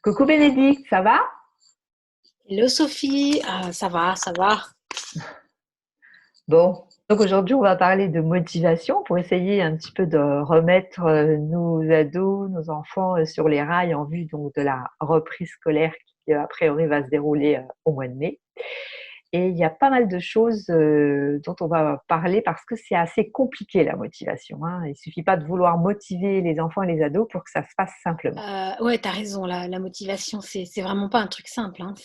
Coucou Bénédicte, ça va? Hello Sophie, ça va, ça va. Bon, donc aujourd'hui on va parler de motivation pour essayer un petit peu de remettre nos ados, nos enfants sur les rails en vue donc de la reprise scolaire qui a priori va se dérouler au mois de mai. Et il y a pas mal de choses dont on va parler parce que c'est assez compliqué la motivation, hein. Il suffit pas de vouloir motiver les enfants et les ados pour que ça se fasse simplement. Ouais, t'as raison, la motivation, c'est vraiment pas un truc simple, hein.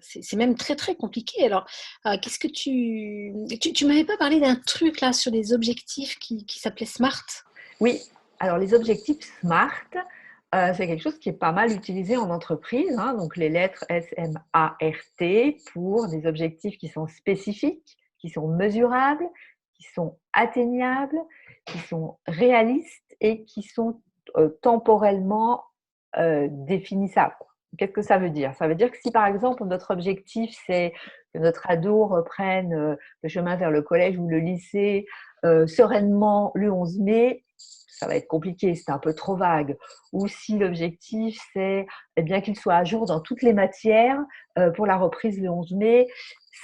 C'est même très très compliqué. Alors, qu'est-ce que tu m'avais pas parlé d'un truc là sur les objectifs qui s'appelait SMART? Oui, alors les objectifs SMART, c'est quelque chose qui est pas mal utilisé en entreprise, hein, donc les lettres S-M-A-R-T pour des objectifs qui sont spécifiques, qui sont mesurables, qui sont atteignables, qui sont réalistes et qui sont temporellement définissables. Qu'est-ce que ça veut dire? Ça veut dire que si par exemple notre objectif c'est que notre ado reprenne le chemin vers le collège ou le lycée sereinement le 11 mai, ça va être compliqué, c'est un peu trop vague. Ou si l'objectif, c'est eh bien qu'il soit à jour dans toutes les matières pour la reprise le 11 mai,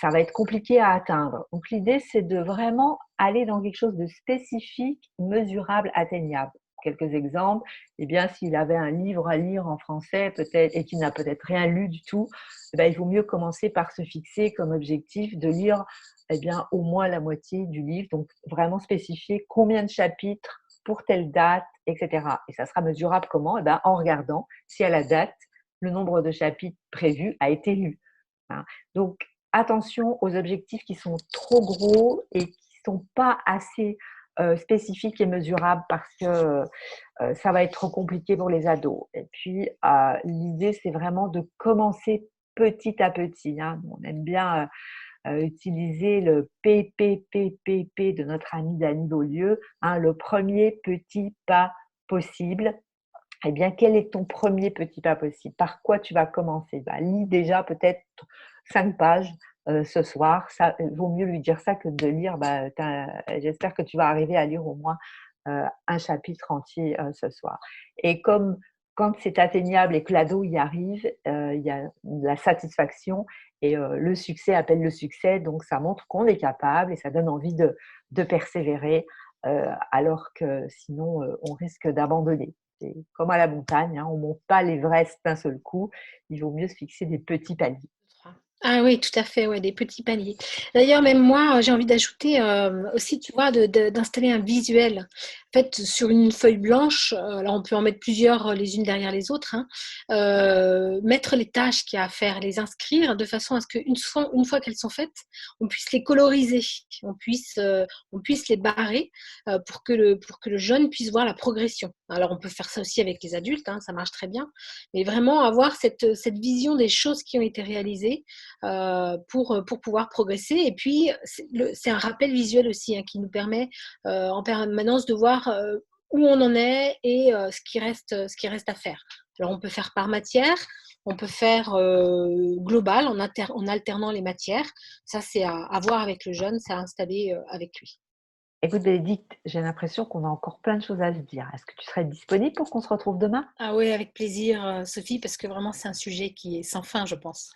ça va être compliqué à atteindre. Donc l'idée, c'est de vraiment aller dans quelque chose de spécifique, mesurable, atteignable. Quelques exemples, eh bien, s'il avait un livre à lire en français peut-être et qu'il n'a peut-être rien lu du tout, eh bien, il vaut mieux commencer par se fixer comme objectif de lire eh bien, au moins la moitié du livre, donc vraiment spécifier combien de chapitres pour telle date, etc. Et ça sera mesurable comment? Eh ben, en regardant si à la date, le nombre de chapitres prévus a été lu, hein. Donc, attention aux objectifs qui sont trop gros et qui ne sont pas assez spécifiques et mesurables parce que ça va être trop compliqué pour les ados. Et puis, l'idée, c'est vraiment de commencer petit à petit, hein. On aime bien utiliser le PPPPP de notre ami Dany Beaulieu, hein, le premier petit pas possible. Eh bien, quel est ton premier petit pas possible? Par quoi tu vas commencer? Bah, lis déjà peut-être 5 pages ce soir. Ça vaut mieux lui dire ça que de lire. Bah, j'espère que tu vas arriver à lire au moins un chapitre entier ce soir. Et comme quand c'est atteignable et que l'ado y arrive, il y a la satisfaction et le succès appelle le succès. Donc, ça montre qu'on est capable et ça donne envie de persévérer alors que sinon, on risque d'abandonner. C'est comme à la montagne, hein, on ne monte pas l'Everest d'un seul coup. Il vaut mieux se fixer des petits paliers. Ah oui, tout à fait, ouais, des petits paliers. D'ailleurs, même moi, j'ai envie d'ajouter aussi, tu vois, d'installer un visuel. En fait, sur une feuille blanche, alors on peut en mettre plusieurs les unes derrière les autres, hein, mettre les tâches qu'il y a à faire, les inscrire de façon à ce une fois qu'elles sont faites, on puisse les coloriser, on puisse les barrer pour que le jeune puisse voir la progression. Alors, on peut faire ça aussi avec les adultes, hein, ça marche très bien, mais vraiment avoir cette vision des choses qui ont été réalisées pour pouvoir progresser. Et puis, c'est un rappel visuel aussi, hein, qui nous permet en permanence de voir où on en est et ce qui reste à faire. Alors, on peut faire par matière, on peut faire global en alternant les matières. Ça, c'est à voir avec le jeune, c'est à installer avec lui. Écoute, Bénédicte, j'ai l'impression qu'on a encore plein de choses à se dire. Est-ce que tu serais disponible pour qu'on se retrouve demain? Ah oui, avec plaisir, Sophie, parce que vraiment, c'est un sujet qui est sans fin, je pense.